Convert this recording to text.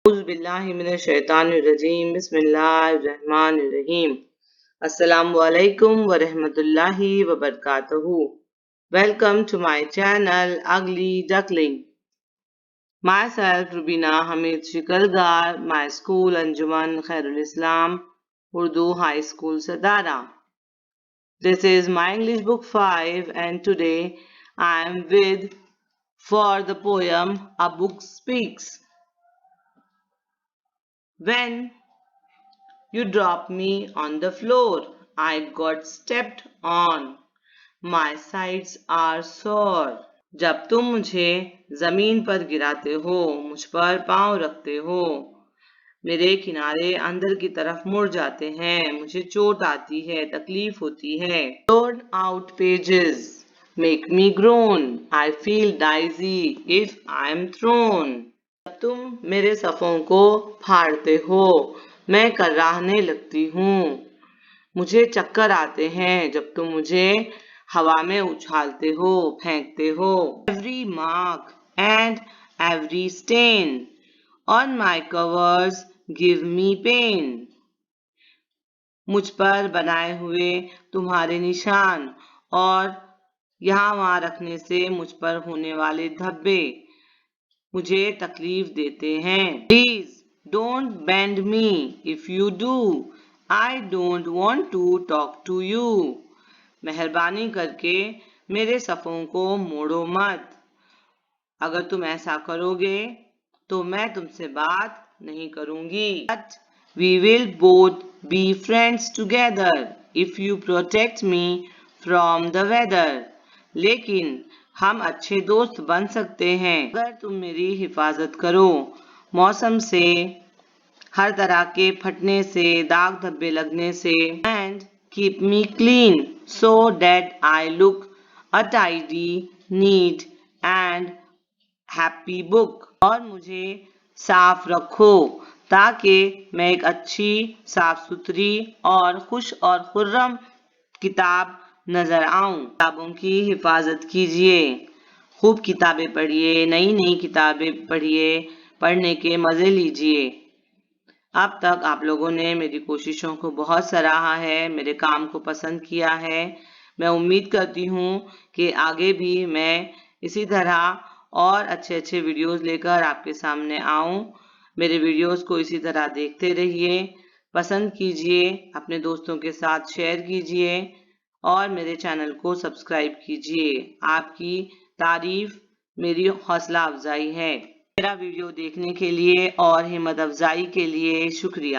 औज़ुबिल्लाहिमिनश्शैतानिर्रजीम बिस्मिल्लाहिर्रहमानिर्रहीम। अस्सलामु अलैकुम व रहमतुल्लाहि व बरकातहू। Welcome to my channel Ugly Duckling. Myself Rubina Hamid Shikalgar, my school Anjuman Khairul Islam Urdu High School Sadara. This is my English book 5 and today I am with for the poem A Book Speaks. When you dropped me on the floor, I got stepped on. My sides are sore. जब तुम मुझे जमीन पर गिराते हो, मुझ पर पांव रखते हो, मेरे किनारे अंदर की तरफ मुड़ जाते हैं, मुझे चोट आती है, तकलीफ होती है. Torn out pages make me groan. I feel dizzy if I am thrown. जब तुम मेरे सफ़ों को फाड़ते हो, मैं कर्राहने लगती हूँ, मुझे चक्कर आते हैं जब तुम मुझे हवा में उछालते हो, फेंकते हो. Every mark and every stain on my covers give me pain. मुझ पर बनाए हुए तुम्हारे निशान और यहाँ वहाँ रखने से मुझ पर होने वाले धब्बे मुझे तकलीफ देते हैं. Please don't bend me. If you do, I don't want to talk to you. मेहरबानी करके मेरे सफ़ों को मोड़ो मत. अगर तुम ऐसा करोगे तो मैं तुमसे बात नहीं करूंगी. But we will both be friends together if you protect me from the weather. लेकिन हम अच्छे दोस्त बन सकते हैं अगर तुम मेरी हिफाजत करो मौसम से, हर तरह के फटने से, दाग धब्बे लगने से. And keep me clean so that I look a tidy, neat and happy book. और मुझे साफ रखो ताकि मैं एक अच्छी, साफ सुथरी और खुश और खुर्रम किताब नजर आऊं. किताबों की हिफाजत कीजिए. खूब किताबें पढ़िए, नई नई किताबें पढ़िए, पढ़ने के मज़े लीजिए. अब तक आप लोगों ने मेरी कोशिशों को बहुत सराहा है, मेरे काम को पसंद किया है. मैं उम्मीद करती हूँ कि आगे भी मैं इसी तरह और अच्छे अच्छे वीडियोस लेकर आपके सामने आऊँ. मेरे वीडियोस को इसी तरह देखते रहिए, पसंद कीजिए, अपने दोस्तों के साथ शेयर कीजिए और मेरे चैनल को सब्सक्राइब कीजिए. आपकी तारीफ मेरी हौसला अफजाई है. मेरा वीडियो देखने के लिए और हिम्मत अफजाई के लिए शुक्रिया.